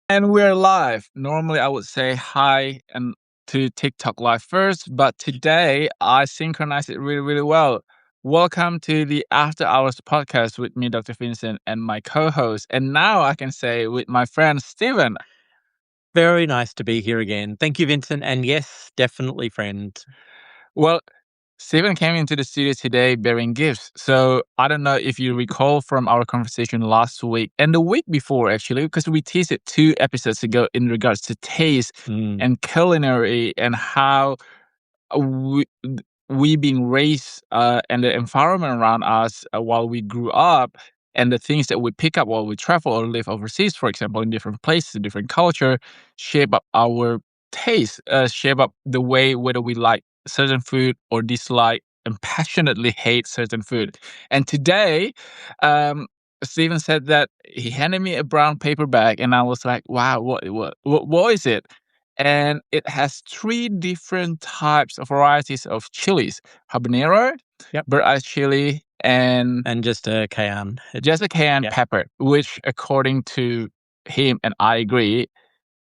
And we're live. Normally, I would say hi and to TikTok live first, but today I synchronize it really, really well. Welcome to the After Hours podcast with me, Dr. Vincent, and my co-host. And now I can say with my friend Steven. Very nice to be here again. Thank you, Vincent. And yes, definitely friend. Well, Steven came into the studio today bearing gifts. So I don't know if you recall from our conversation last week and the week before, actually, because we teased it 2 episodes ago in regards to taste and culinary and how we, we being raised and the environment around us while we grew up and the things that we pick up while we travel or live overseas, for example, in different places, different culture, shape up our taste, shape up the way whether we like certain food or dislike and passionately hate certain food. And today, Steven said that he handed me a brown paper bag, and I was like, "Wow, what is it?" And it has 3 different types of varieties of chilies: habanero, bird eye chili, and just a cayenne. just a cayenne pepper, which according to him, and I agree,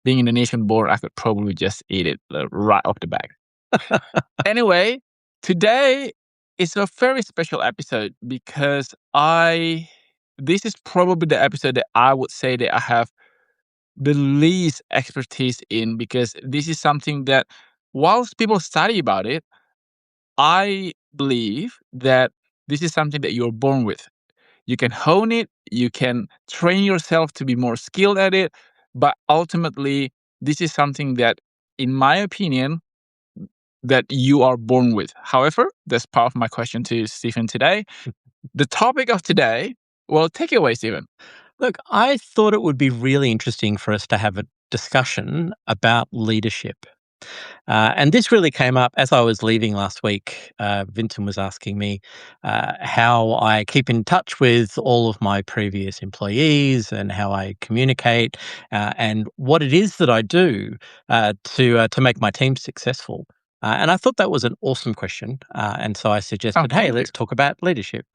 being Indonesian born, I could probably just eat it right off the bag. Anyway, today is a very special episode because this is probably the episode that I would say that I have the least expertise in, because this is something that whilst people study about it, I believe that this is something that you're born with. You can hone it, you can train yourself to be more skilled at it, but ultimately, this is something that, in my opinion, that you are born with. However, that's part of my question to Stephen today. The topic of today, well, take it away, Stephen. Look, I thought it would be really interesting for us to have a discussion about leadership. And this really came up as I was leaving last week. Vincent was asking me how I keep in touch with all of my previous employees and how I communicate and what it is that I do to make my team successful. And I thought that was an awesome question. And so I suggested, hey, let's talk about leadership.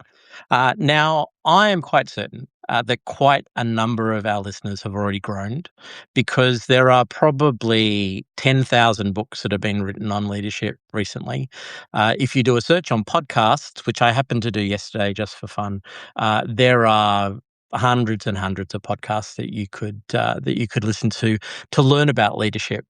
Now, I am quite certain that quite a number of our listeners have already groaned because there are probably 10,000 books that have been written on leadership recently. If you do a search on podcasts, which I happened to do yesterday just for fun, there are hundreds and hundreds of podcasts that you could listen to learn about leadership.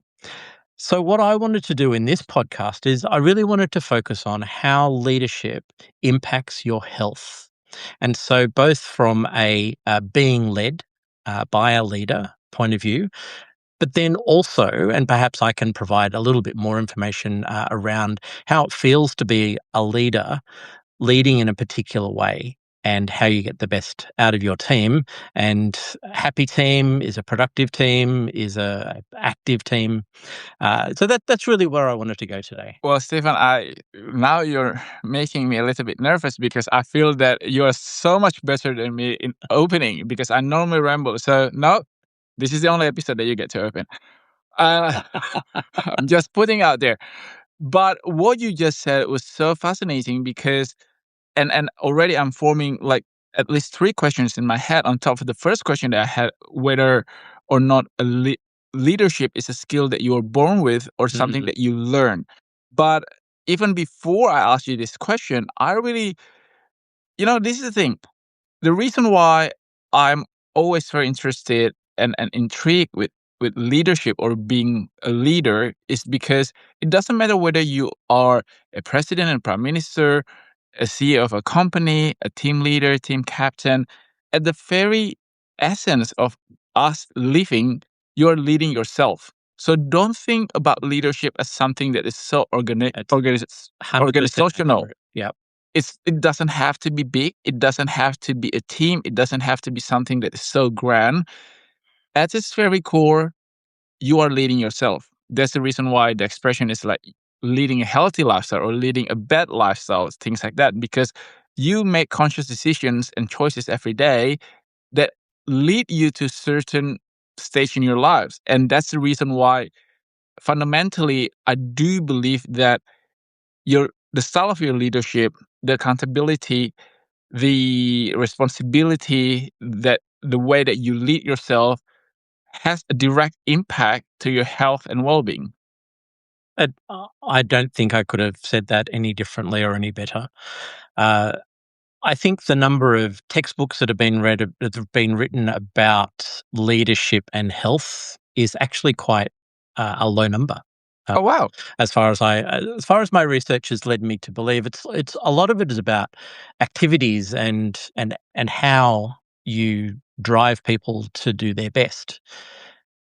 So what I wanted to do in this podcast is I really wanted to focus on how leadership impacts your health. And so both from a being led by a leader point of view, but then also, and perhaps I can provide a little bit more information around how it feels to be a leader leading in a particular way and how you get the best out of your team. And a happy team is a productive team, is a active team. So that's really where I wanted to go today. Well, Stephen, now you're making me a little bit nervous because I feel that you're so much better than me in opening, because I normally ramble. So no, this is the only episode that you get to open. I'm just putting out there. But what you just said was so fascinating because, and already I'm forming like at least 3 questions in my head on top of the first question that I had, whether or not leadership is a skill that you are born with or something that you learn. But even before I ask you this question, I really, this is the thing. The reason why I'm always very interested and intrigued with leadership or being a leader is because it doesn't matter whether you are a president and prime minister, a CEO of a company, a team leader, team captain. At the very essence of us living, you're leading yourself. So don't think about leadership as something that is so organizational. Yeah. It doesn't have to be big. It doesn't have to be a team. It doesn't have to be something that is so grand. At its very core, you are leading yourself. That's the reason why the expression is like leading a healthy lifestyle or leading a bad lifestyle, things like that, because you make conscious decisions and choices every day that lead you to certain stage in your lives. And that's the reason why fundamentally I do believe that the style of your leadership, the accountability, the responsibility, that the way that you lead yourself has a direct impact to your health and well-being. I don't think I could have said that any differently or any better. Uh, I think the number of textbooks that have been written about leadership and health is actually quite a low number. Uh, Oh, wow. as far as my research has led me to believe, it's a lot of it is about activities and how you drive people to do their best.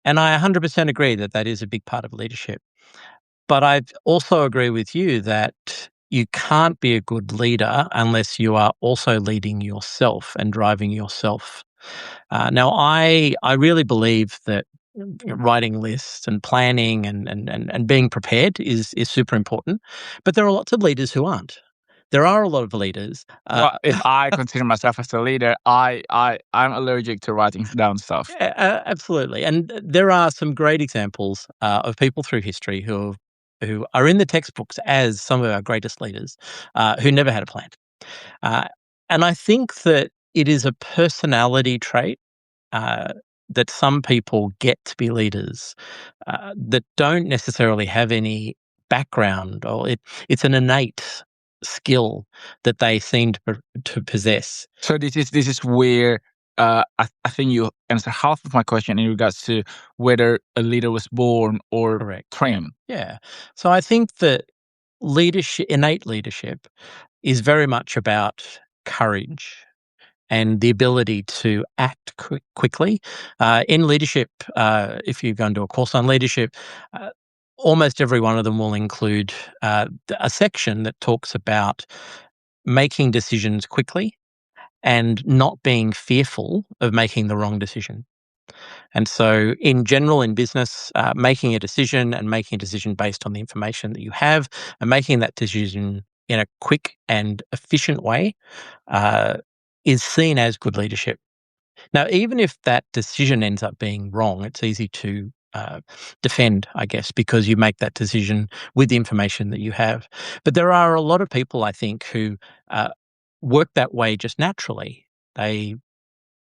And I 100% agree that that is a big part of leadership. But I also agree with you that you can't be a good leader unless you are also leading yourself and driving yourself. Now, I really believe that writing lists and planning and being prepared is super important. But there are lots of leaders who aren't. There are a lot of leaders. Well, if I consider myself as a leader, I'm allergic to writing down stuff. Yeah, absolutely. And there are some great examples of people through history who are in the textbooks as some of our greatest leaders who never had a plan. Uh, and I think that it is a personality trait uh, that some people get to be leaders that don't necessarily have any background, or it's an innate skill that they seem to possess. So this is where I think you answer half of my question in regards to whether a leader was born or Correct. trained. Yeah. So I think that innate leadership is very much about courage and the ability to act quickly. In leadership, if you go into a course on leadership, uh, almost every one of them will include a section that talks about making decisions quickly and not being fearful of making the wrong decision. And so, in general, in business, making a decision and making a decision based on the information that you have and making that decision in a quick and efficient way uh, is seen as good leadership. Now, even if that decision ends up being wrong, it's easy to defend, I guess, because you make that decision with the information that you have. But there are a lot of people, I think, who uh, work that way just naturally. They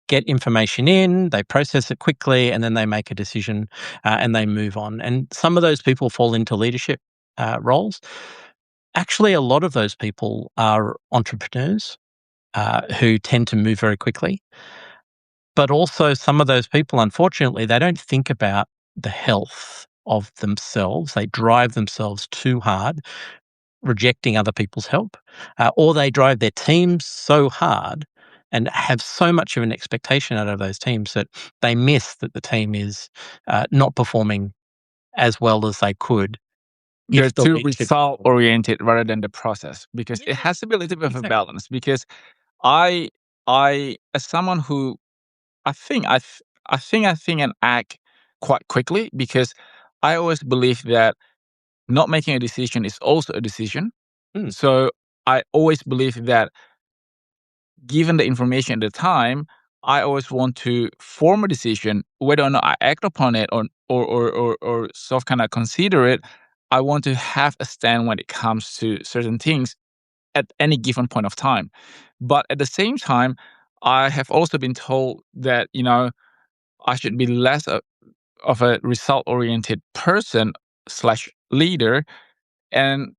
get information in, they process it quickly, and then they make a decision and they move on. And some of those people fall into leadership roles. Actually, a lot of those people are entrepreneurs who tend to move very quickly. But also, some of those people, unfortunately, they don't think about the health of themselves. They drive themselves too hard, rejecting other people's help, or they drive their teams so hard and have so much of an expectation out of those teams that they miss that the team is not performing as well as they could They're if the too leadership. result oriented rather than the process, because it Yeah, has to be a little bit of a exactly. balance. Because I I as someone who I think I think and act quite quickly, because I always believe that not making a decision is also a decision. Mm, So I always believe that given the information at the time, I always want to form a decision whether or not I act upon it or sort of kind of consider it. I want to have a stand when it comes to certain things at any given point of time. But at the same time, I have also been told that, I should be less of a result oriented person slash leader and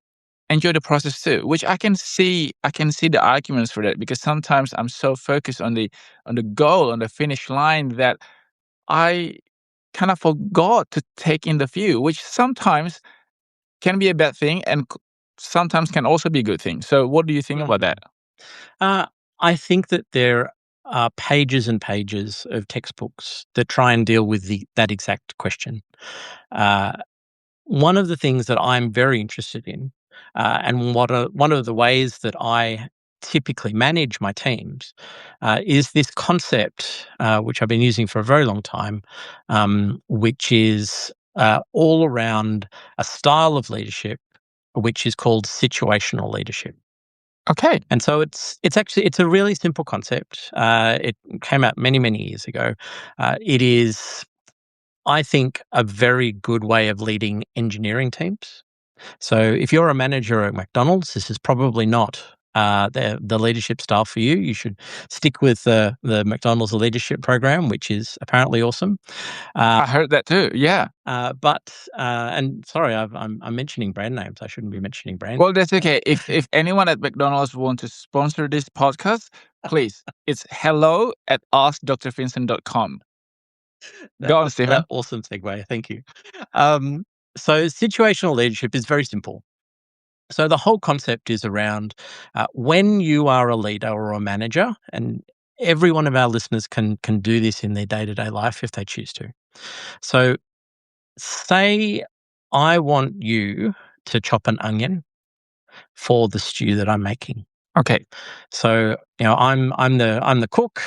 enjoy the process too, which I can see the arguments for that, because sometimes I'm so focused on the goal, on the finish line, that I kind of forgot to take in the view, which sometimes can be a bad thing and sometimes can also be a good thing. So what do you think about that? mhm. Uh, I think that there are pages and pages of textbooks that try and deal with that exact question. Uh, One of the things that I'm very interested in, and one of the ways that I typically manage my teams, is this concept, which I've been using for a very long time, which is all around a style of leadership, which is called situational leadership. Okay. And so it's a really simple concept. It came out many years ago. It is, I think, a very good way of leading engineering teams. So if you're a manager at McDonald's, this is probably not the leadership style for you. You should stick with the McDonald's leadership program, which is apparently awesome. I heard that too. Yeah. And sorry, I'm mentioning brand names. I shouldn't be mentioning brand. Well, that's okay. If anyone at McDonald's want to sponsor this podcast, please, it's hello@askdrvincent.com. Go on, Stephen. Awesome segue. Thank you. So situational leadership is very simple. So the whole concept is around when you are a leader or a manager, and every one of our listeners can do this in their day-to-day life if they choose to. So say I want you to chop an onion for the stew that I'm making. Okay. So I'm the cook,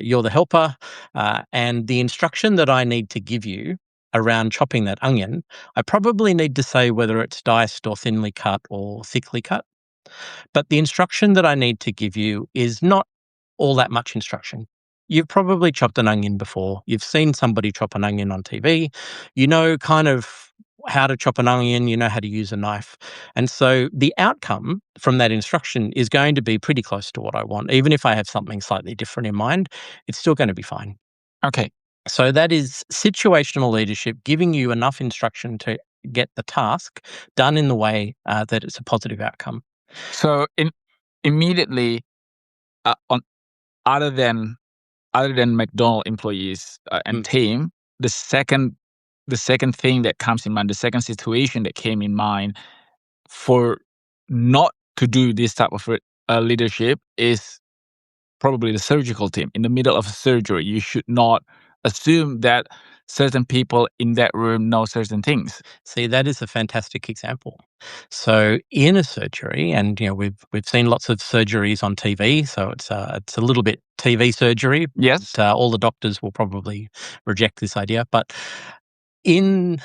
you're the helper, and the instruction that I need to give you around chopping that onion, I probably need to say whether it's diced or thinly cut or thickly cut. But the instruction that I need to give you is not all that much instruction. You've probably chopped an onion before. You've seen somebody chop an onion on TV. You know kind of how to chop an onion. You know how to use a knife. And so the outcome from that instruction is going to be pretty close to what I want. Even if I have something slightly different in mind, it's still going to be fine. Okay. So that is situational leadership, giving you enough instruction to get the task done in the way that it's a positive outcome. So immediately, other than McDonald's employees and team, the second thing that comes in mind, the second situation that came in mind for not to do this type of leadership is probably the surgical team. In the middle of a surgery, you should not assume that certain people in that room know certain things. See, that is a fantastic example. So in a surgery, and we've seen lots of surgeries on TV, so it's a little bit TV surgery. Yes. But, all the doctors will probably reject this idea, but in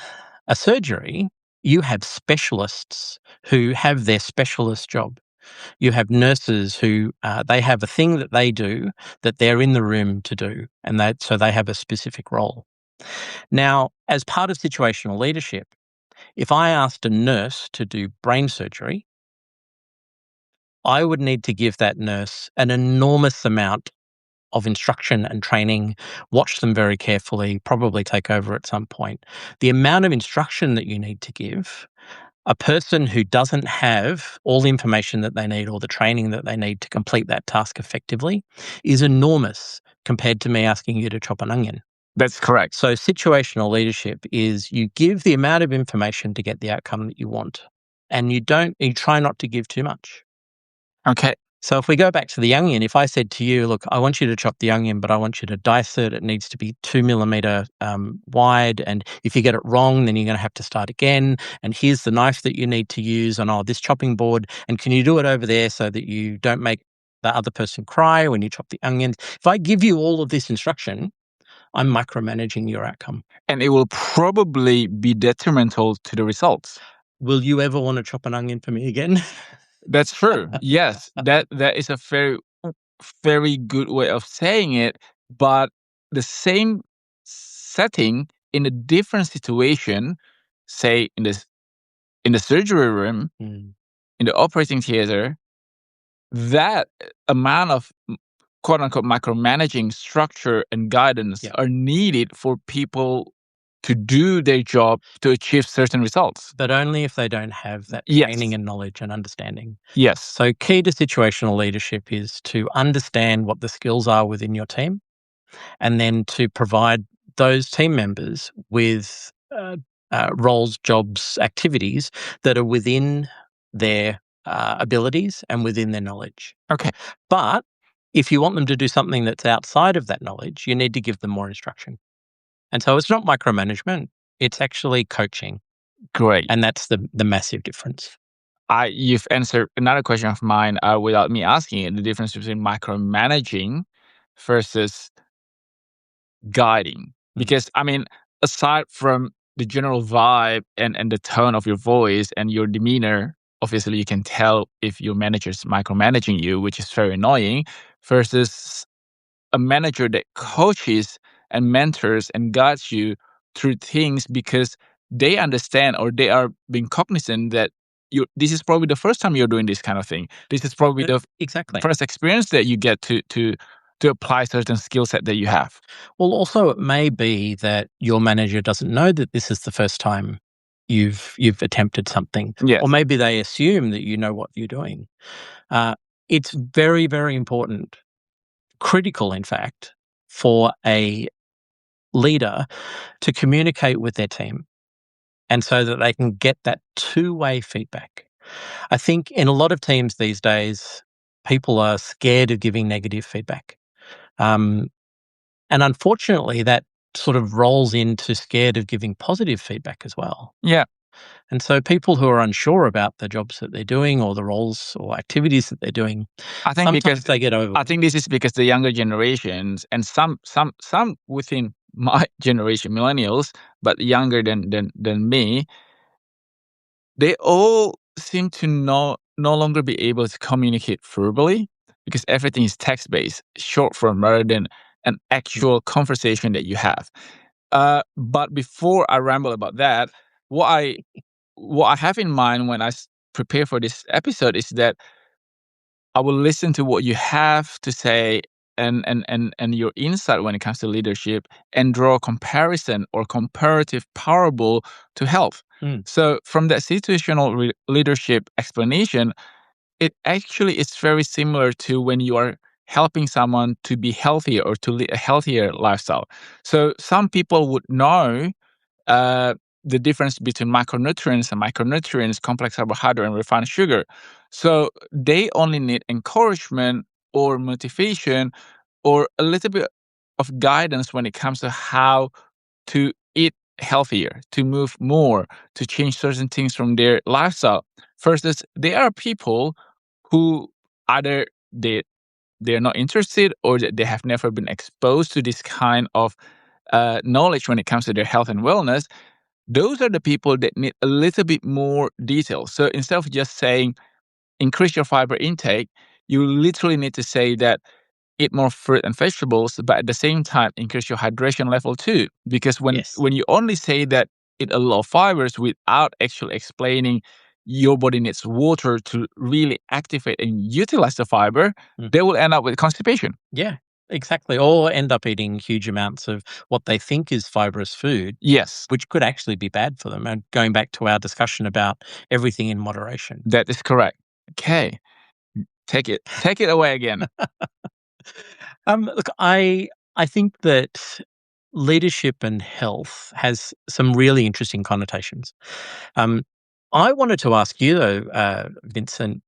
a surgery, you have specialists who have their specialist job. You have nurses who they have a thing that they do that they're in the room to do, and so they have a specific role. Now, as part of situational leadership, if I asked a nurse to do brain surgery, I would need to give that nurse an enormous amount of instruction and training, watch them very carefully, probably take over at some point. The amount of instruction that you need to give a person who doesn't have all the information that they need or the training that they need to complete that task effectively is enormous compared to me asking you to chop an onion. That's correct. So situational leadership is you give the amount of information to get the outcome that you want, and you try not to give too much. Okay. So if we go back to the onion, if I said to you, look, I want you to chop the onion, but I want you to dice it. It needs to be 2 millimeter wide. And if you get it wrong, then you're going to have to start again. And here's the knife that you need to use on this chopping board. And can you do it over there so that you don't make the other person cry when you chop the onions? If I give you all of this instruction, I'm micromanaging your outcome. And it will probably be detrimental to the results. Will you ever want to chop an onion for me again? That's true. Yes, that is a very good way of saying it. But the same setting in a different situation, say in the surgery room, in the operating theater, that amount of quote unquote micromanaging structure and guidance are needed for people to do their job to achieve certain results. But only if they don't have that training and knowledge and understanding. Yes. So key to situational leadership is to understand what the skills are within your team, and then to provide those team members with roles, jobs, activities that are within their abilities and within their knowledge. Okay. But if you want them to do something that's outside of that knowledge, you need to give them more instruction. And so it's not micromanagement, it's actually coaching. Great. And that's the massive difference. You've answered another question of mine without me asking it, the difference between micromanaging versus guiding. Because, aside from the general vibe and the tone of your voice and your demeanor, obviously you can tell if your manager's micromanaging you, which is very annoying, versus a manager that coaches and mentors and guides you through things because they understand or they are being cognizant that this is probably the first time you're doing this kind of thing. This is probably the Exactly. first experience that you get to apply certain skill set that you have. Well, also it may be that your manager doesn't know that this is the first time you've attempted something, Yes. or maybe they assume that you know what you're doing. It's very, very important, critical, in fact, for a leader to communicate with their team, and so that they can get that two-way feedback. I think in a lot of teams these days, people are scared of giving negative feedback. And unfortunately, that sort of rolls into scared of giving positive feedback as well. Yeah. And so people who are unsure about the jobs that they're doing or the roles or activities that they're doing, I think sometimes because they get over. I think this is because the younger generations and some within my generation, millennials, but younger than me, they all seem to no longer be able to communicate verbally because everything is text based, short form rather than an actual conversation that you have. But before I ramble about that, what I have in mind when prepare for this episode is that I will listen to what you have to say and your insight when it comes to leadership and draw a comparison or comparative parable to help. Mm, So from that situational leadership explanation, it actually is very similar to when you are helping someone to be healthier or to lead a healthier lifestyle. So some people would know uh, the difference between macronutrients, complex carbohydrate, and refined sugar. So they only need encouragement or motivation or a little bit of guidance when it comes to how to eat healthier, to move more, to change certain things from their lifestyle. Versus there are people who either they're not interested or that they have never been exposed to this kind of knowledge when it comes to their health and wellness. Those are the people that need a little bit more detail. So instead of just saying increase your fiber intake, you literally need to say that eat more fruit and vegetables, but at the same time increase your hydration level too. Because yes. when you only say that eat a lot of fibers without actually explaining your body needs water to really activate and utilize the fiber, Mm, they will end up with constipation. yeah, exactly. Or end up eating huge amounts of what they think is fibrous food, Yes, which could actually be bad for them. And going back to our discussion about everything in moderation. that is correct. Okay, take it away again. Look, I think that leadership and health has some really interesting connotations. Um, I wanted to ask you though, Vincent,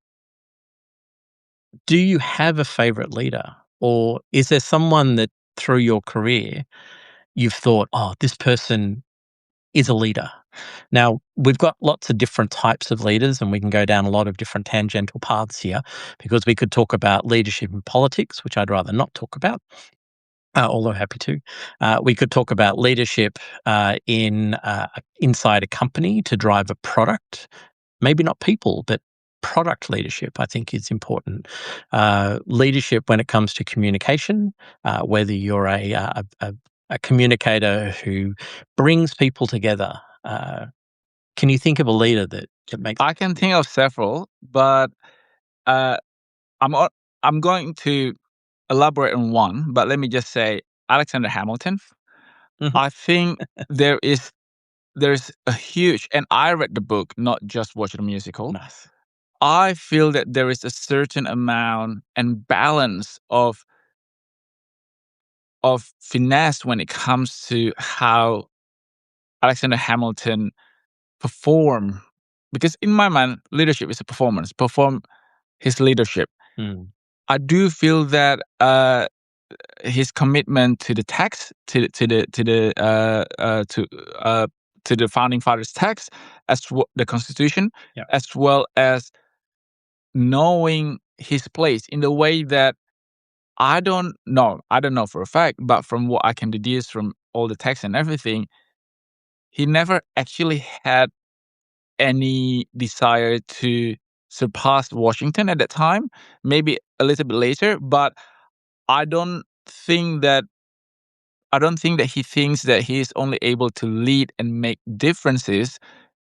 do you have a favorite leader, or is there someone that through your career you've thought, oh, this person is a leader? Now, we've got lots of different types of leaders, and we can go down a lot of different tangential paths here because we could talk about leadership in politics, which I'd rather not talk about. Although happy to. We could talk about leadership inside a company to drive a product. Maybe not people, but product leadership, I think, is important. Leadership when it comes to communication, whether you're a communicator who brings people together. Can you think of a leader that makes? I can think of several, but uh, I'm o- I'm going to elaborate on one. But let me just say Alexander Hamilton. Mhm. I think there is there's a huge, and I read the book, not just watched the musical. Nice. I feel that there is a certain amount and balance of finesse when it comes to how Alexander Hamilton perform. Because in my mind, leadership is a performance. Perform his leadership. Mm, I do feel that his commitment to the text, to the founding fathers' text, the Constitution, yeah. as well as knowing his place in the way that I don't know for a fact, but from what I can deduce from all the text and everything, he never actually had any desire to surpass Washington at that time. Maybe a little bit later, but I don't think that I don't think that he thinks that he is only able to lead and make differences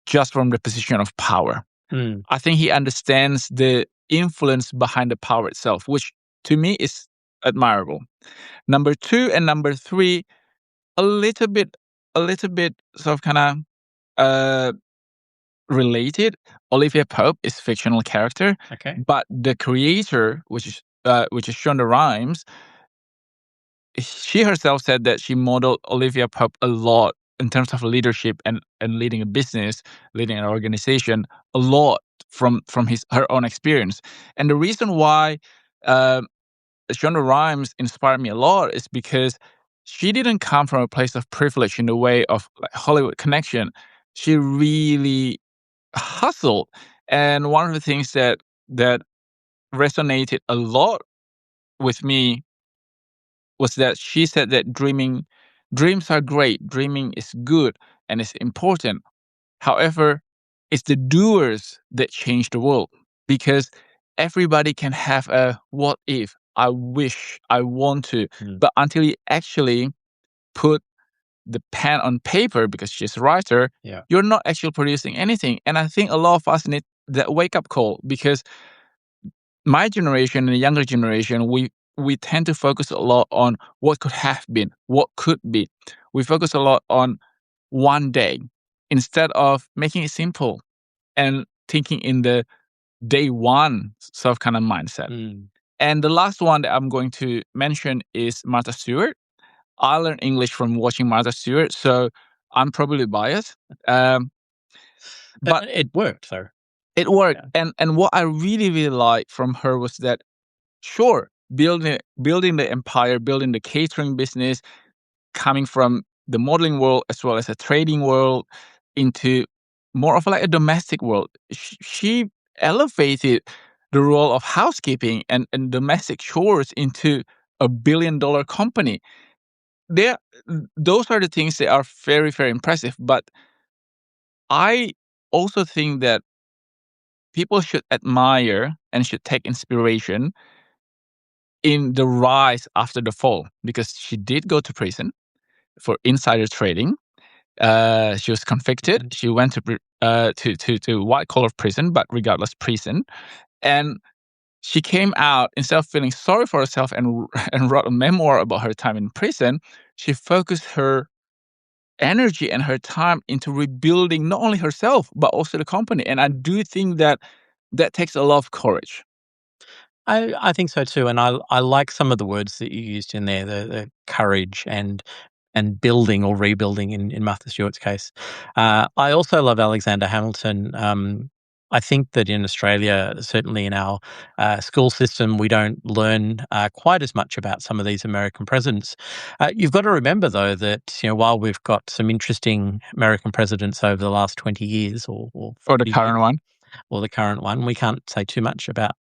just from the position of power. I think he understands the influence behind the power itself, which to me is admirable. Number 2 and number 3, a little bit sort of kind of uh related. Olivia Pope is fictional character, Okay. but the creator, which is Shonda Rhimes, she herself said that she modeled Olivia Pope a lot in terms of leadership and leading a business, leading an organization, a lot from her own experience. And the reason why uh, Shonda Rhimes inspired me a lot is because she didn't come from a place of privilege in the way of like Hollywood connection. She really hustled, and one of the things that resonated a lot with me was that she said that dreams are great, dreaming is good and it's important. However, it's the doers that change the world, because everybody can have a what if, I wish, I want to, but until you actually put the pen on paper, because she's a writer, you're not actually producing anything. And I think a lot of us need that wake up call, because my generation and the younger generation, we tend to focus a lot on what could have been, what could be. We focus a lot on one day instead of making it simple and thinking in the day one sort of kind of mindset. And the last one that I'm going to mention is Martha Stewart. I learned English from watching Martha Stewart, so I'm probably biased. But it worked, though. It worked. Yeah. And what I really, really liked from her was that, sure, building the empire, building the catering business, coming from the modeling world as well as a trading world into more of like a domestic world. She elevated the role of housekeeping and domestic chores into $1 billion company. There, those are the things that are very, very impressive. But I also think that people should admire and should take inspiration in the rise after the fall, because she did go to prison for insider trading. She was convicted. She went to white collar prison, but regardless prison, and she came out, instead of feeling sorry for herself and and wrote a memoir about her time in prison. She focused her energy and her time into rebuilding not only herself but also the company. And I do think that that takes a lot of courage. I think so too, and I like some of the words that you used in there, the courage and building or rebuilding in Martha Stewart's case. I also love Alexander Hamilton. I think that in Australia, certainly in our school system, we don't learn quite as much about some of these American presidents. You've got to remember, though, that while we've got some interesting American presidents over the last 20 years or the current one. Or the current one, we can't say too much about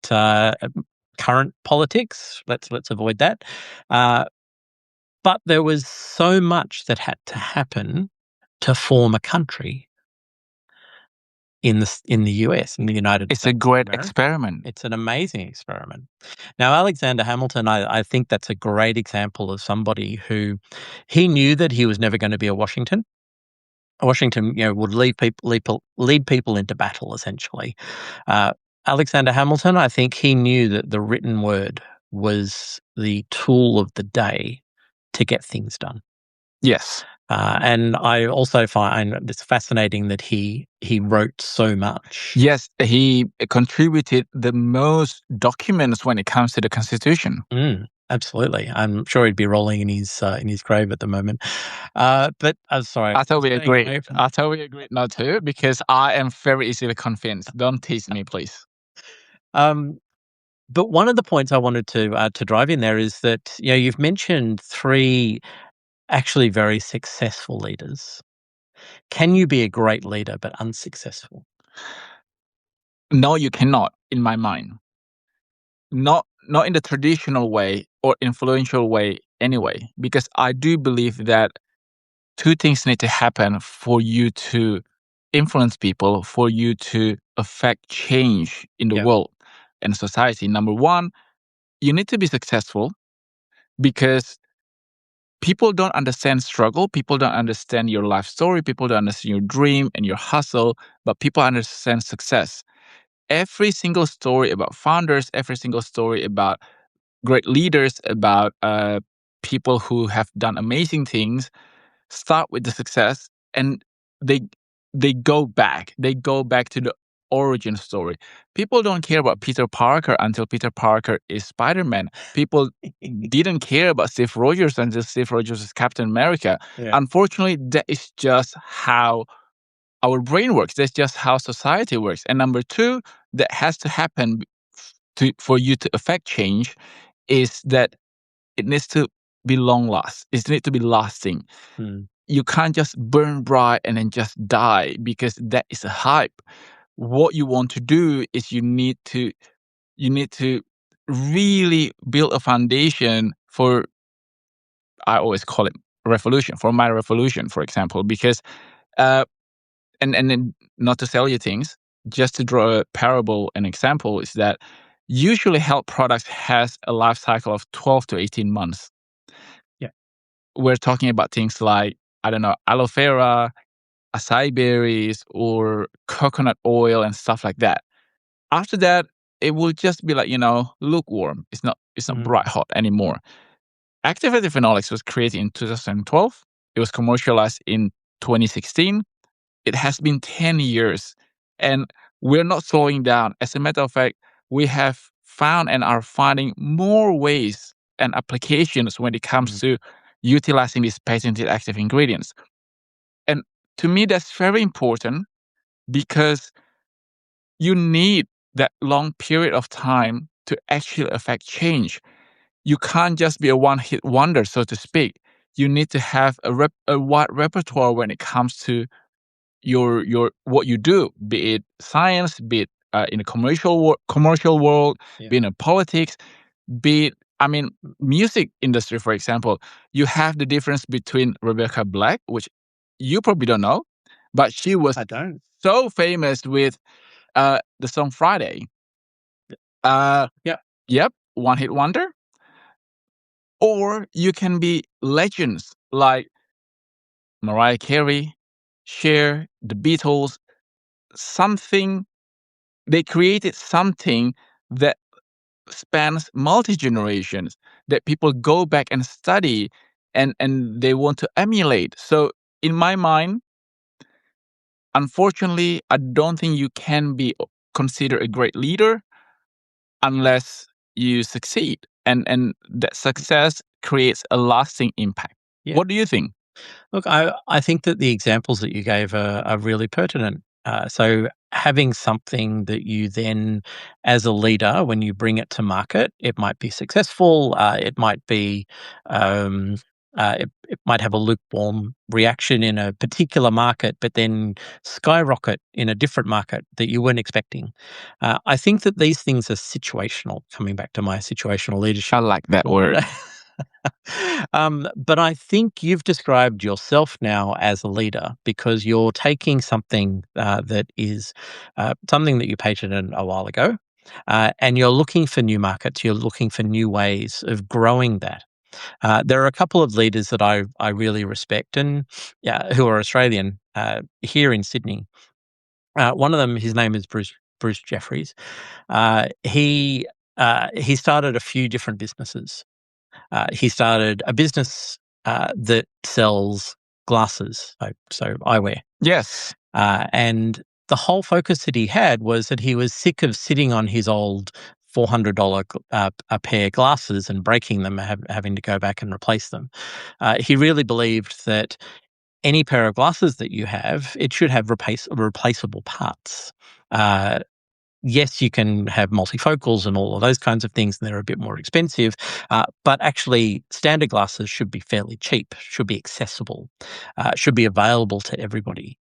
current politics. Let's avoid that. But there was so much that had to happen to form a country in the US, in the United States. It's a great experiment. It's an amazing experiment. Now, Alexander Hamilton, I think that's a great example of somebody who he knew that he was never going to be a Washington. Washington, would lead people into battle, essentially. Alexander Hamilton, I think he knew that the written word was the tool of the day to get things done. Yes. And I also find it's fascinating that he wrote so much. Yes, he contributed the most documents when it comes to the Constitution. Absolutely. I'm sure he'd be rolling in his grave at the moment. But I'm sorry. I totally agree. I totally agree not to, because I am very easily convinced. Don't tease me, please. But one of the points I wanted to drive in there is that you've mentioned 3 actually very successful leaders. Can you be a great leader but unsuccessful? No, you cannot, in my mind. Not in the traditional way or influential way anyway, because I do believe that 2 things need to happen for you to influence people, for you to affect change in the world and society. Number 1, you need to be successful, because people don't understand struggle. People don't understand your life story. People don't understand your dream and your hustle, but people understand success. every single story about founders, every single story about great leaders, about people who have done amazing things, start with the success, and they they go back. They go back to the origin story. People don't care about Peter Parker until Peter Parker is Spider-Man. People didn't care about Steve Rogers until Steve Rogers is Captain America. Yeah. Unfortunately, that is just how our brain works. That's just how society works. And number two, that has to happen for you to affect change is that it needs to be long last. It needs to be lasting. Mm. You can't just burn bright and then just die because that is a hype. What you want to do is you need to really build a foundation for, I always call it revolution, for my revolution, for example, because uh and then not to sell you things, just to draw a parable, an example is that usually health products has a life cycle of 12 to 18 months. Yeah. We're talking about things like, I don't know, aloe vera, acai berries, or coconut oil and stuff like that. After that, it will just be like, lukewarm. It's not Mm. bright hot anymore. Activated phenolics was created in 2012. It was commercialized in 2016. It has been 10 years, and we're not slowing down. As a matter of fact, we have found and are finding more ways and applications when it comes Mm. to utilizing these patented active ingredients. And to me, that's very important because you need that long period of time to actually affect change. You can't just be a one-hit wonder, so to speak. You need to have a wide repertoire when it comes to your what you do, be it science, be it in the commercial world, Yeah. be it in politics, be it, I mean, music industry, for example. You have the difference between Rebecca Black, which you probably don't know, but she was I don't. so famous with the song Friday. Yeah. Yep, one hit wonder. Or you can be legends like Mariah Carey, Cher, the Beatles, something. They created something that spans multi generations that people go back and study, and they want to emulate. So in my mind, unfortunately, I don't think you can be considered a great leader unless you succeed, and that success creates a lasting impact. Yeah. What do you think? Look, I think that the examples that you gave are really pertinent. So having something that you then, as a leader, when you bring it to market, it might be successful. It might be, it might have a lukewarm reaction in a particular market, but then skyrocket in a different market that you weren't expecting. I think that these things are situational. Coming back to my situational I leadership. like that word. But I think you've described yourself now as a leader because you're taking something that is something that you patented a while ago, and you're looking for new markets. You're looking for new ways of growing that. There are a couple of leaders that I really respect and who are Australian here in Sydney. One of them, his name is Bruce Jeffries. He started a few different businesses. He started a business that sells glasses, so eyewear. Yes. And the whole focus that he had was that he was sick of sitting on his old $400 a pair glasses and breaking them, having to go back and replace them. He really believed that any pair of glasses that you have, it should have replaceable parts. Uh, yes, you can have multifocals and all of those kinds of things, and they're a bit more expensive. But actually, standard glasses should be fairly cheap, should be accessible, should be available to everybody.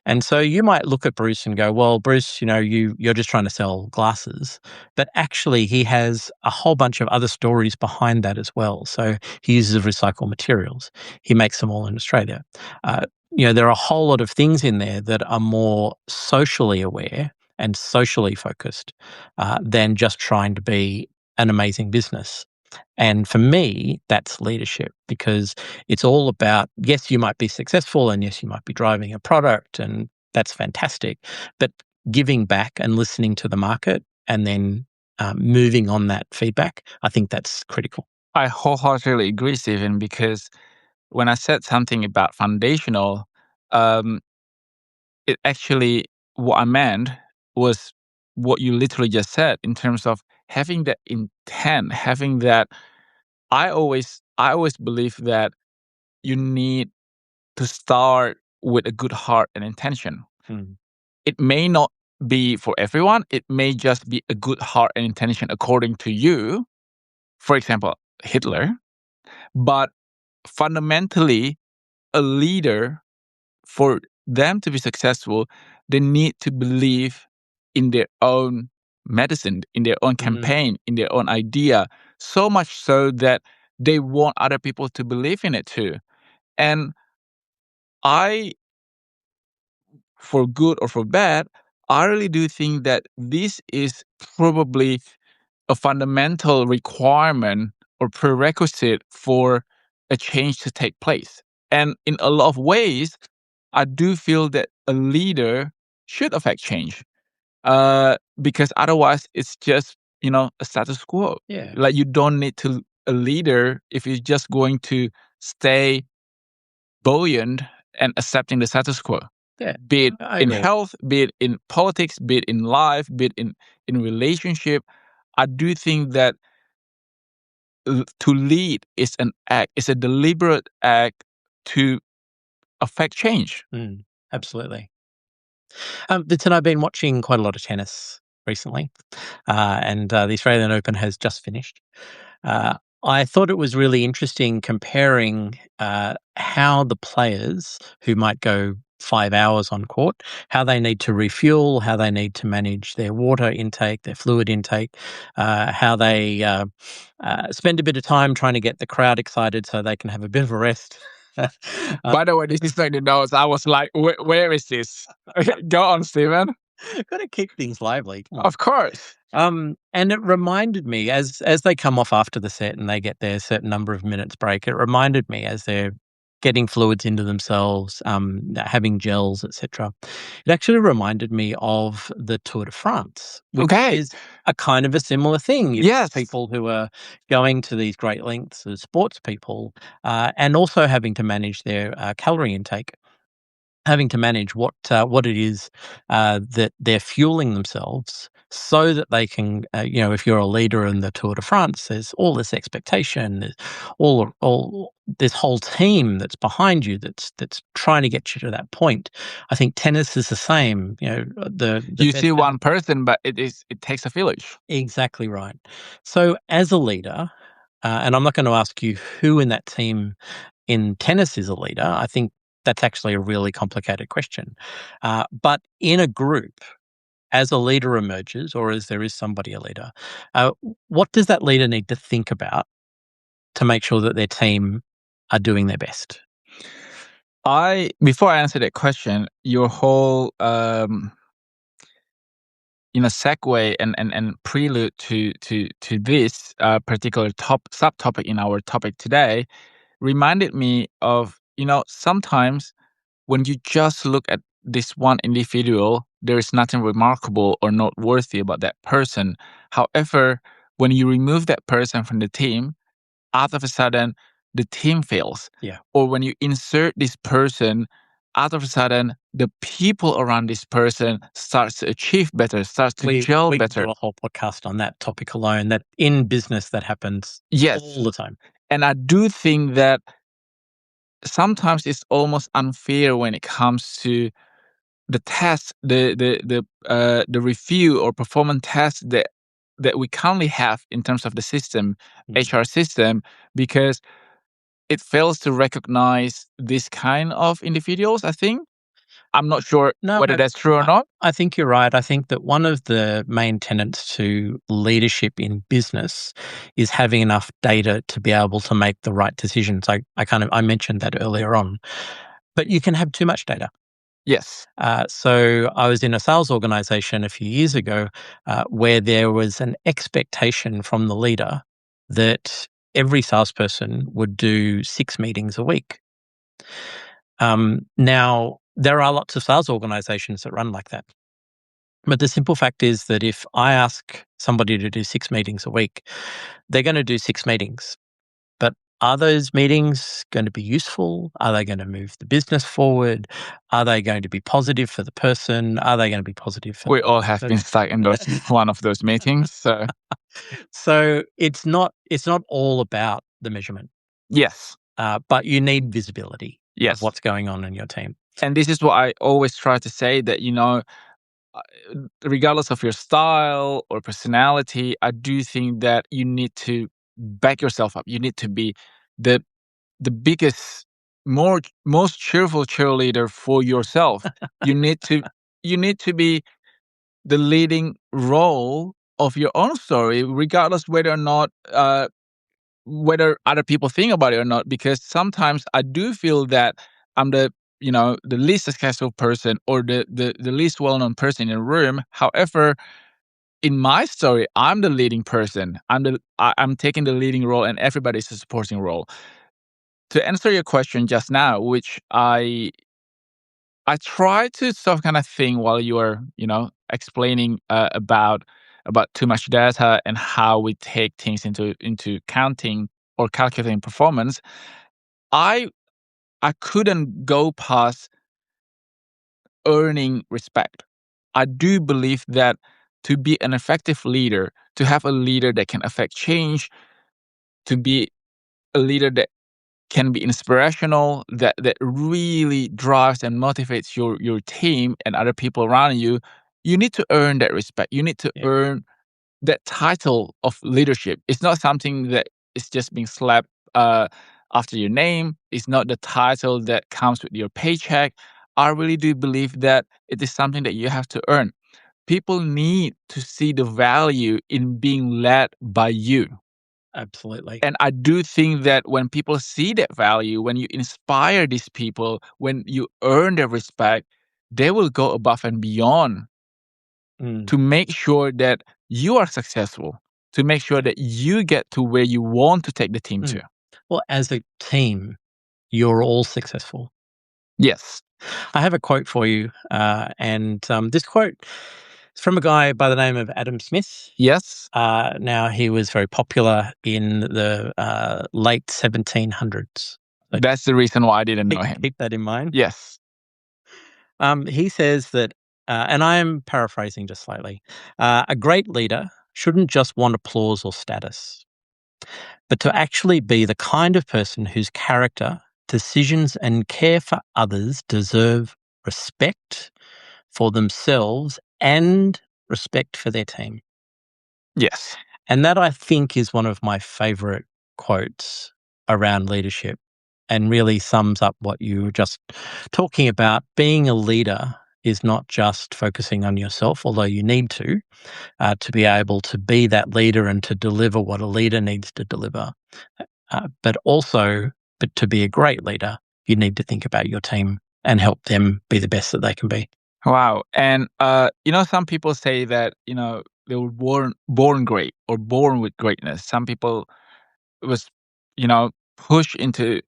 And so you might look at Bruce and go, well, Bruce, you're just trying to sell glasses. But actually, he has a whole bunch of other stories behind that as well. So he uses recycled materials. He makes them all in Australia. There are a whole lot of things in there that are more socially aware and socially focused than just trying to be an amazing business. And for me, that's leadership because it's all about, yes, you might be successful and yes, you might be driving a product and that's fantastic. But giving back and listening to the market and then moving on that feedback, I think that's critical. I wholeheartedly agree, Stephen, because when I said something about foundational, um, it actually, what I meant was what you literally just said in terms of having that intent, having that. I always believe that you need to start with a good heart and intention. Mm. It may not be for everyone. It may just be a good heart and intention according to you. For example, Hitler. But fundamentally, a leader, for them to be successful, they need to believe in their own medicine, in their own Mm. campaign, in their own idea, so much so that they want other people to believe in it too. And I, for good or for bad, I really do think that this is probably a fundamental requirement or prerequisite for a change to take place. And in a lot of ways, I do feel that a leader should affect change, because otherwise it's just, a status quo. Yeah. Like you don't need to a leader if you're just going to stay buoyant and accepting the status quo, Yeah. be it I in agree. health, be it in politics, be it in life, be it in relationship. I do think that to lead is an act, it's a deliberate act to affect change. Mm. Absolutely. Vincent, I've been watching quite a lot of tennis recently, and the Australian Open has just finished. Uh, I thought it was really interesting comparing how the players who might go 5 hours on court, how they need to refuel, how they need to manage their water intake, their fluid intake, how they spend a bit of time trying to get the crowd excited so they can have a bit of a rest. By the way, this is like the notes. I was like, where is this? Go on, Stephen. Got to keep things lively. Come on. Of course. And it reminded me as they come off after the set and they get their certain number of minutes break, it reminded me as they're getting fluids into themselves, having gels, etc. It actually reminded me of the Tour de France, which Okay. is a kind of a similar thing. You Yes. have people who are going to these great lengths as sports people, and also having to manage their calorie intake, having to manage what it is that they're fueling themselves so that they can, if you're a leader in the Tour de France, there's all this expectation, there's all this whole team that's behind you that's trying to get you to that point. I think tennis is the same. The You best see one person, but it takes a village. exactly right. So as a leader, and I'm not going to ask you who in that team in tennis is a leader. I think that's actually a really complicated question. But in a group, as a leader emerges, or as there is somebody a leader, what does that leader need to think about to make sure that their team are doing their best? Before I answer that question, your whole segue and prelude to this particular subtopic in our topic today reminded me of, sometimes when you just look at this one individual, there is nothing remarkable or noteworthy about that person. However, when you remove that person from the team, out of a sudden, the team fails. Yeah. Or when you insert this person, out of a sudden, the people around this person starts to achieve better, starts to gel We could better. do a whole podcast on that topic alone. That in business that happens Yes. all the time. And I do think that sometimes it's almost unfair when it comes to the test, the review or performance test that we currently have in terms of the system, HR system, because it fails to recognize this kind of individuals, I think. I'm not sure No, whether that's true or I not. I think you're right. I think that one of the main tenets to leadership in business is having enough data to be able to make the right decisions. I mentioned that earlier on, but you can have too much data. Yes. So I was in a sales organization a few years ago where there was an expectation from the leader that every salesperson would do 6 meetings a week. Now, there are lots of sales organizations that run like that. But the simple fact is that if I ask somebody to do 6 meetings a week, they're going to do 6 meetings. But are those meetings going to be useful? Are they going to move the business forward? Are they going to be positive for the person? Are they going to be positive for We all the have been stuck in those one of those meetings. So So it's not all about the measurement, yes, but you need visibility of yes. what's going on in your team. And this is what I always try to say, that, uh, regardless of your style or personality, I do think that you need to back yourself up. You need to be the biggest, most cheerful cheerleader for yourself. You need to be the leading role of your own story, regardless whether or not whether other people think about it or not. Because sometimes I do feel that I'm the least successful person, or the least well-known person in a room. However, in my story, I'm the leading person. I'm taking the leading role, and everybody's a supporting role. To answer your question just now, which I try to sort of kind of think while you were, explaining about too much data and how we take things into counting or calculating performance. I I couldn't go past earning respect. I do believe that to be an effective leader, to have a leader that can affect change, to be a leader that can be inspirational, that really drives and motivates your team and other people around you, you need to earn that respect. You need to Yeah. earn that title of leadership. It's not something that is just being slapped after your name. It's not the title that comes with your paycheck. I really do believe that it is something that you have to earn. People need to see the value in being led by you. Absolutely. And I do think that when people see that value, when you inspire these people, when you earn their respect, they will go above and beyond Mm. to make sure that you are successful, to make sure that you get to where you want to take the team to. Mm. Well, as a team, you're all successful. Yes. I have a quote for you, and this quote is from a guy by the name of Adam Smith. Yes. Now, he was very popular in the late 1700s. So That's the reason why I didn't know him. keep that in mind. Yes. He says that, and I am paraphrasing just slightly, a great leader shouldn't just want applause or status, but to actually be the kind of person whose character, decisions, and care for others deserve respect for themselves and respect for their team. Yes. And that, I think, is one of my favorite quotes around leadership, and really sums up what you were just talking about. Being a leader is not just focusing on yourself, although you need to be able to be that leader and to deliver what a leader needs to deliver. But also, but to be a great leader, you need to think about your team and help them be the best that they can be. Wow. And some people say that, they were born great or born with greatness. Some people was, pushed into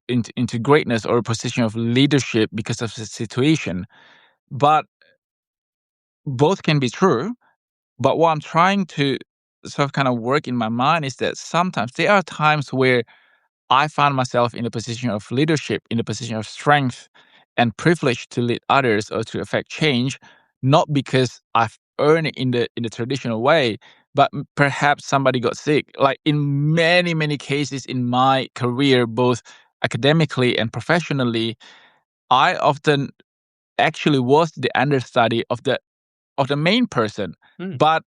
greatness or a position of leadership because of the situation. But both can be true. But what I'm trying to sort of kind of work in my mind is that sometimes there are times where I find myself in a position of leadership, in a position of strength and privilege to lead others or to affect change, not because I've earned it in the traditional way, but perhaps somebody got sick. Like in many, many cases in my career, both academically and professionally, I often actually was the understudy of the main person. Mm. But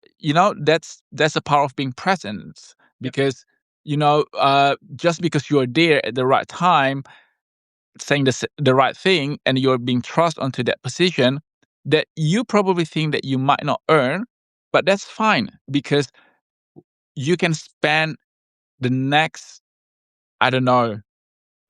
that's a part of being present, Yep. because just because you're there at the right time, saying the right thing, and you're being thrust onto that position that you probably think that you might not earn, but that's fine, because you can spend the next, I don't know,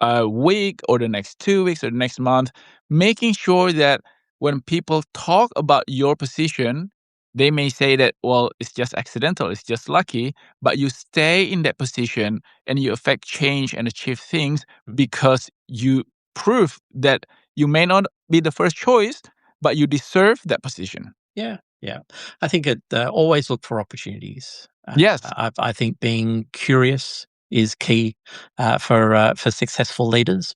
a week or the next 2 weeks or the next month, making sure that when people talk about your position, they may say that, well, it's just accidental, it's just lucky, but you stay in that position and you affect change and achieve things because you prove that you may not be the first choice, but you deserve that position. Yeah. Yeah. I think it always look for opportunities. Yes. I think being curious is key for successful leaders.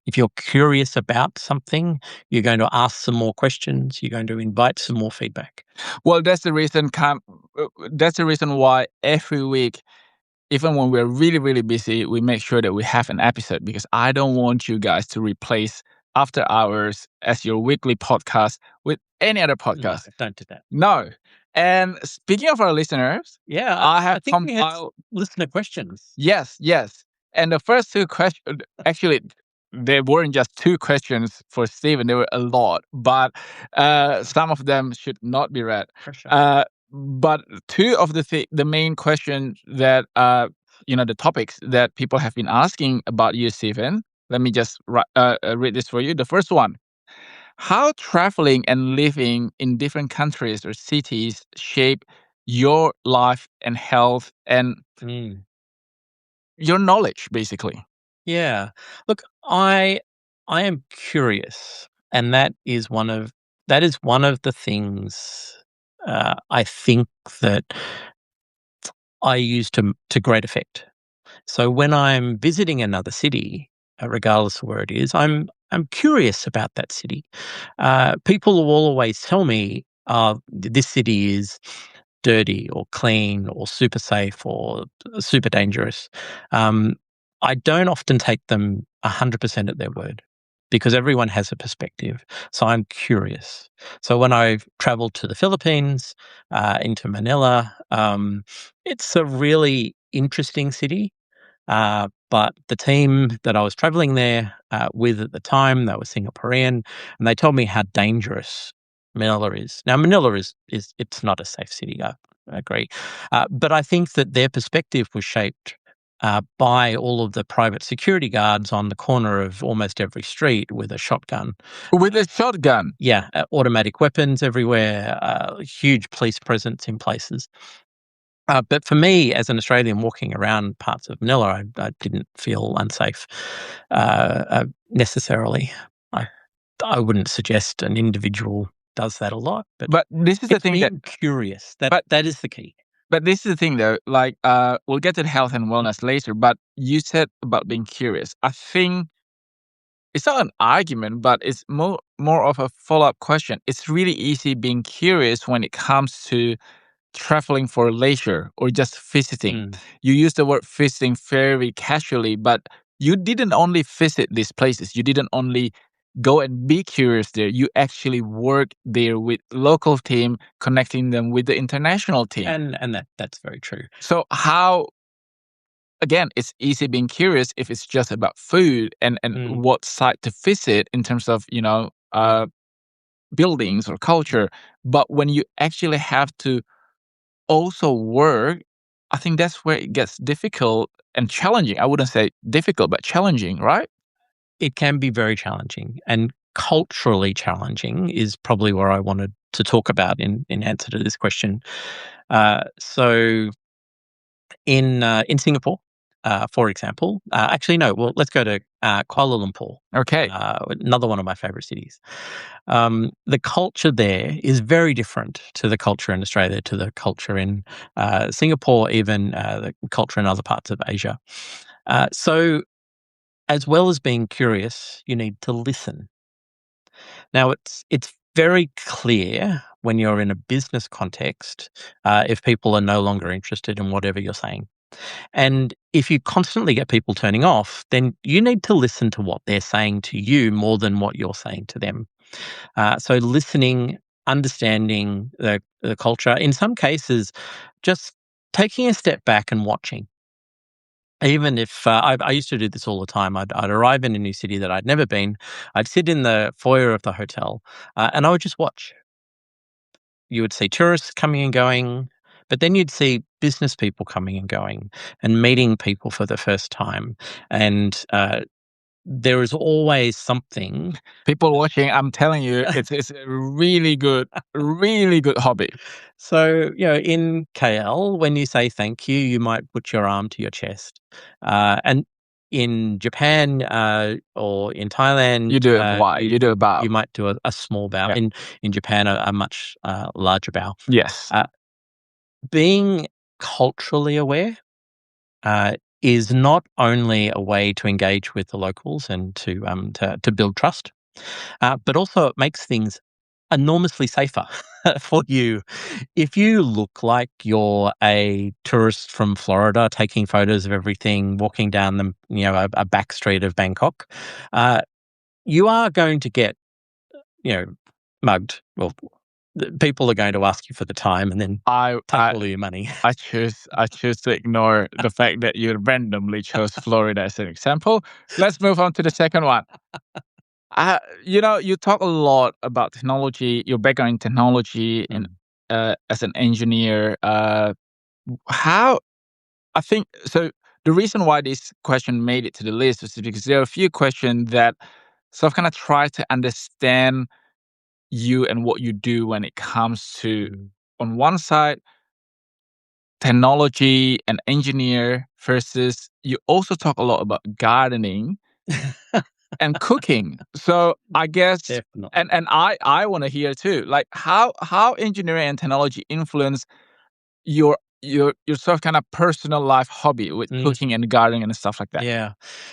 If you're curious about something, you're going to ask some more questions. You're going to invite some more feedback. Well, that's the reason why every week, even when we're really, really busy, we make sure that we have an episode, because I don't want you guys to replace After Hours as your weekly podcast with any other No, podcast. don't do that. No. And speaking of our listeners, Yeah, I have I think we had compiled. listener questions. Yes, yes. And the first two questions, actually, there weren't just two questions for Stephen, there were a lot, but some of them should not be read. Pressure. But two of the main questions that, the topics that people have been asking about you, Stephen, let me just read this for you. The first one: how traveling and living in different countries or cities shape your life and health and Mm. your knowledge, basically. Yeah. Look, I am curious, and that is one of the things I think that I use to great effect. So when I'm visiting another city, regardless of where it is, I'm curious about that city. People will always tell me, "This city is dirty or clean or super safe or super dangerous." Um, I don't often take them 100% at their word because everyone has a perspective. So I'm curious. So when I've traveled to the Philippines, into Manila, it's a really interesting city. But the team that I was traveling there with at the time, they were Singaporean, and they told me how dangerous Manila is. Now, Manila is it's not a safe city. I agree, but I think that their perspective was shaped by all of the private security guards on the corner of almost every street with a shotgun. With a shotgun. Yeah, automatic weapons everywhere, huge police presence in places. But for me, as an Australian walking around parts of Manila, I didn't feel unsafe necessarily. I, I wouldn't suggest an individual does that a lot, but But this is the it's thing that being curious. but That is the key. but this is the thing though, like we'll get to the health and wellness later, but you said about being curious. I think it's not an argument, but it's more of a follow-up question. It's really easy being curious when it comes to traveling for leisure or just visiting. Mm. You use the word visiting very casually, but you didn't only visit these places. You didn't only go and be curious there. You actually work there with local team, connecting them with the international team. And that's very true. So how, again, it's easy being curious if it's just about food and Mm. what site to visit in terms of, buildings or culture. But when you actually have to also work, I think that's where it gets difficult and challenging. I wouldn't say difficult, but challenging, right? It can be very challenging, and culturally challenging is probably where I wanted to talk about in answer to this question. So in Singapore, for example, actually no. Well, let's go to Kuala Lumpur, Okay. another one of my favorite cities. The culture there is very different to the culture in Australia, to the culture in Singapore, even the culture in other parts of Asia. So, as well as being curious, you need to listen. Now, it's very clear when you're in a business context if people are no longer interested in whatever you're saying. And if you constantly get people turning off, then you need to listen to what they're saying to you more than what you're saying to them. So listening, understanding the culture, in some cases, just taking a step back and watching. Even if I used to do this all the time, I'd arrive in a new city that I'd never been. I'd sit in the foyer of the hotel and I would just watch. You would see tourists coming and going, but then you'd see business people coming and going and meeting people for the first time. And there is always something. People watching, I'm telling you, it's a really good hobby. So, in KL, when you say thank you, you might put your arm to your chest. And in Japan or in Thailand, You do it wide. You do a bow. you might do a small bow. Yeah. In Japan, a much larger bow. Yes. Being culturally aware is not only a way to engage with the locals and to build trust, but also it makes things enormously safer for you. If you look like you're a tourist from Florida taking photos of everything, walking down a back street of Bangkok, you are going to get mugged. Well, people are going to ask you for the time and then take all of your money. I choose to ignore the fact that you randomly chose Florida as an example. Let's move on to the second one. You talk a lot about technology, your background in technology, and as an engineer. How I think so. The reason why this question made it to the list was because there are a few questions that sort of kind of try to understand you and what you do when it comes to, on one side, technology and engineer versus you also talk a lot about gardening and cooking. So I guess, Definitely. and I want to hear too, like how engineering and technology influence your sort of kind of personal life hobby with cooking and gardening and stuff like that. Yeah.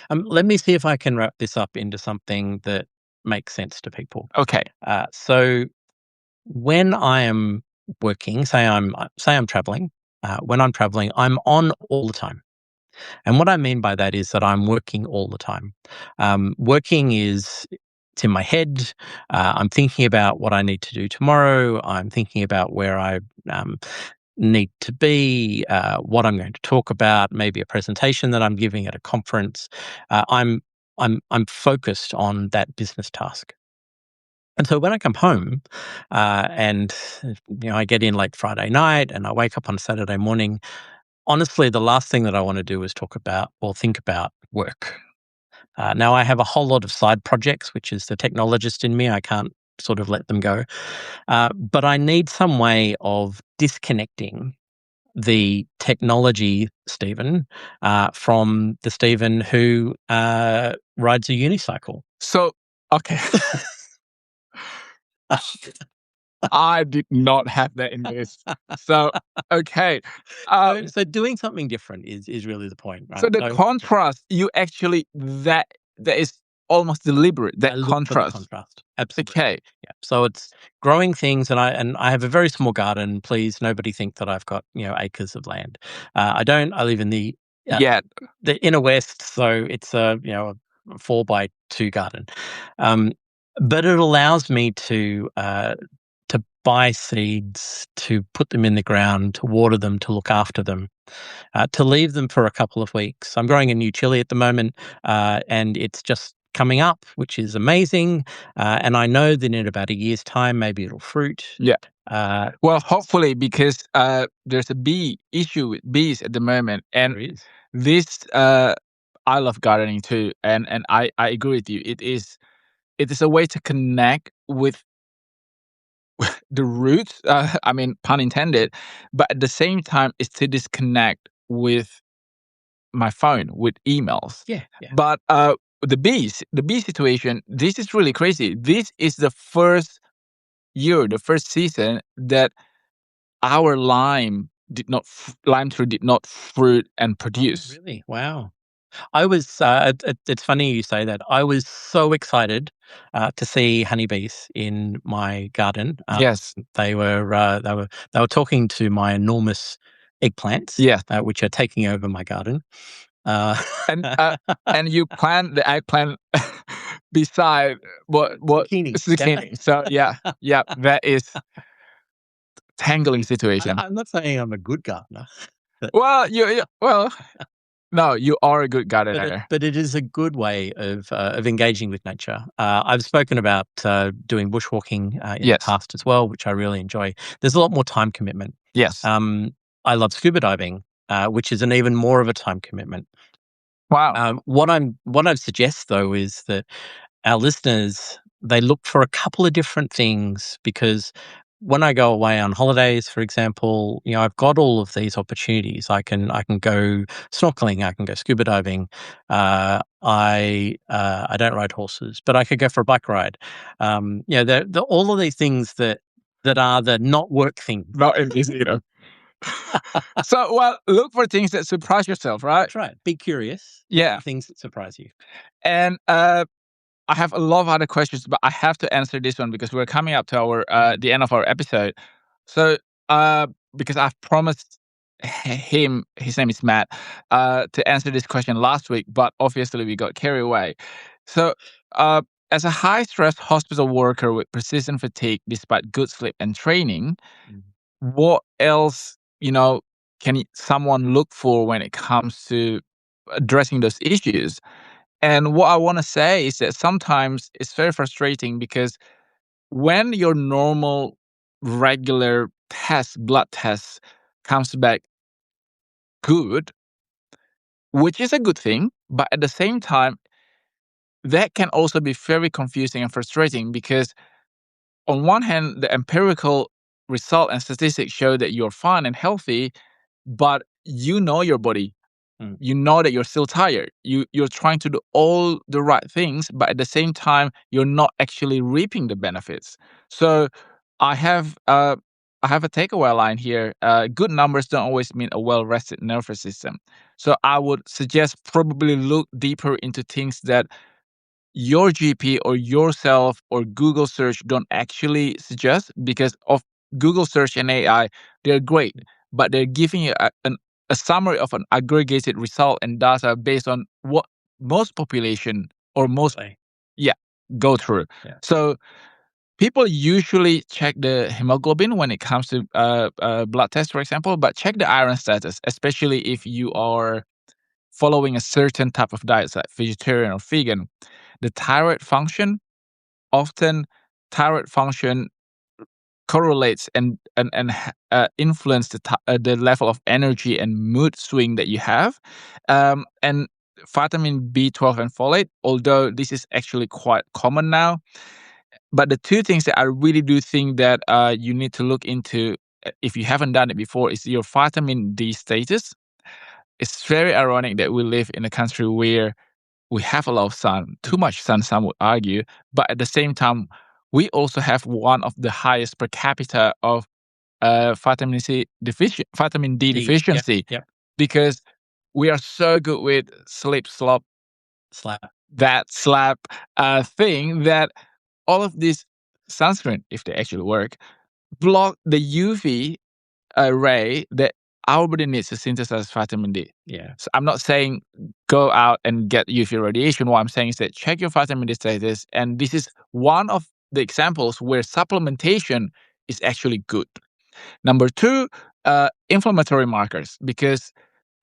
Let me see if I can wrap this up into something that makes sense to people. Okay. So when I am working, say I'm traveling. When I'm traveling, I'm on all the time. And what I mean by that is that I'm working all the time. Working it's in my head. I'm thinking about what I need to do tomorrow. I'm thinking about where I need to be, what I'm going to talk about, maybe a presentation that I'm giving at a conference. I'm focused on that business task. And so when I come home, and I get in late Friday night, and I wake up on Saturday morning, honestly, the last thing that I want to do is talk about or think about work. Now, I have a whole lot of side projects, which is the technologist in me. I can't sort of let them go. But I need some way of disconnecting the technology Stephen from the Stephen who rides a unicycle. So, okay. I did not have that in this. So, okay. So doing something different is really the point, right? So the contrast, you actually that is almost deliberate. I That look for the contrast. contrast. Absolutely. Okay. Yeah. So it's growing things, and I have a very small garden. Please, nobody think that I've got acres of land. I don't. I live in the inner west, so it's a 4x2 garden. But it allows me to buy seeds, to put them in the ground, to water them, to look after them, to leave them for a couple of weeks. I'm growing a new chili at the moment, and it's just coming up, which is amazing. And I know that in about a year's time, maybe it'll fruit. Yeah. Well, hopefully, because there's a bee issue with bees at the moment, and There is. this I love gardening too, and I agree with you. It is a way to connect with the roots. I mean, pun intended, but at the same time, it's to disconnect with my phone, with emails. Yeah. But the bee situation, this is really crazy. This is the first year, the first season that our lime tree did not fruit and produce. Oh, really? Wow. I was. It's funny you say that. I was so excited to see honeybees in my garden. Yes. They were talking to my enormous eggplants. Yeah. Which are taking over my garden. And you plant the eggplant beside what zucchini. Yeah. So yeah, that is tangling situation. I'm not saying I'm a good gardener. Well, no, you are a good gardener. But it is a good way of engaging with nature. I've spoken about doing bushwalking in the past as well, which I really enjoy. There's a lot more time commitment. Yes. I love scuba diving, which is an even more of a time commitment. Wow. What I'd suggest though is that our listeners, they look for a couple of different things, because when I go away on holidays, for example, I've got all of these opportunities. I can go snorkeling, I can go scuba diving. I don't ride horses, but I could go for a bike ride. All of these things that are the not work things. Not in this either. So, well, look for things that surprise yourself, right? That's right. Be curious. Yeah. Things that surprise you. And I have a lot of other questions, but I have to answer this one because we're coming up to our the end of our episode. So, because I've promised him, his name is Matt, to answer this question last week, but obviously we got carried away. So, uh, as a high-stress hospital worker with persistent fatigue despite good sleep and training, what else, can someone look for when it comes to addressing those issues? And what I want to say is that sometimes it's very frustrating because when your normal, regular blood test, comes back good, which is a good thing, but at the same time, that can also be very confusing and frustrating because, on one hand, the empirical result and statistics show that you're fine and healthy, but you know your body. You know that you're still tired. You're trying to do all the right things, but at the same time, you're not actually reaping the benefits. So I have a takeaway line here. Good numbers don't always mean a well-rested nervous system. So I would suggest probably look deeper into things that your GP or yourself or Google search don't actually suggest, because of Google search and AI, they're great, but they're giving you a summary of an aggregated result and data based on what most population or most go through. Yeah. So people usually check the hemoglobin when it comes to blood tests, for example, but check the iron status, especially if you are following a certain type of diet, like vegetarian or vegan. The thyroid function, often thyroid function correlates and influence the level of energy and mood swing that you have. And vitamin B12 and folate, although this is actually quite common now. But the two things that I really do think that you need to look into, if you haven't done it before, is your vitamin D status. It's very ironic that we live in a country where we have a lot of sun, too much sun, some would argue, but at the same time, we also have one of the highest per capita of vitamin D deficiency, because we are so good with slap thing that all of this sunscreen, if they actually work, block the UV ray that our body needs to synthesize vitamin D. Yeah. So I'm not saying go out and get UV radiation. What I'm saying is that check your vitamin D status. And this is one of the examples where supplementation is actually good. Number two, inflammatory markers, because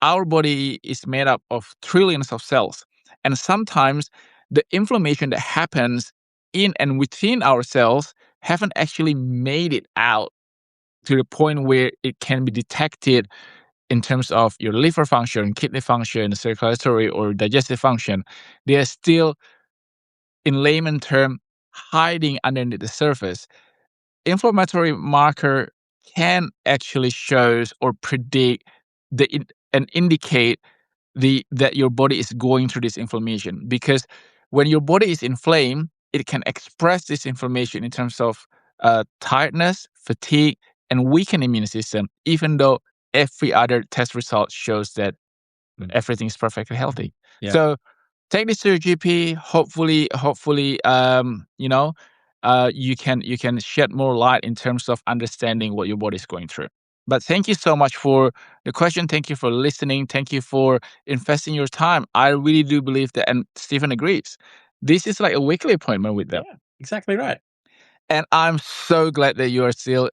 our body is made up of trillions of cells. And sometimes the inflammation that happens in and within our cells haven't actually made it out to the point where it can be detected in terms of your liver function, kidney function, circulatory or digestive function. They are still, in layman term, hiding underneath the surface. Inflammatory marker can actually shows or predict and indicate that your body is going through this inflammation, because when your body is inflamed, it can express this inflammation in terms of tiredness, fatigue, and weakened immune system, even though every other test result shows that everything is perfectly healthy. Yeah. So take this to your GP. Hopefully, you can shed more light in terms of understanding what your body is going through. But thank you so much for the question. Thank you for listening. Thank you for investing your time. I really do believe that, and Stephen agrees, this is like a weekly appointment with them. Yeah, exactly right. And I'm so glad that you are still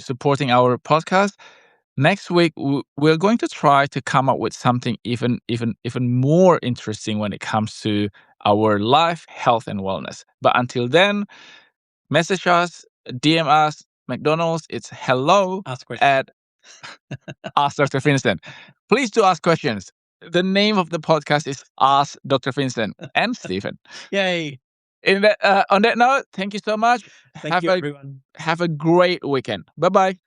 supporting our podcast. Next week, we're going to try to come up with something even more interesting when it comes to our life, health, and wellness. But until then, message us, DM us, McDonald's. It's hello at Ask Dr. Vincent. Please do ask questions. The name of the podcast is Ask Dr. Vincent and Stephen. Yay. on that note, thank you so much. Thank you, everyone. Have a great weekend. Bye bye.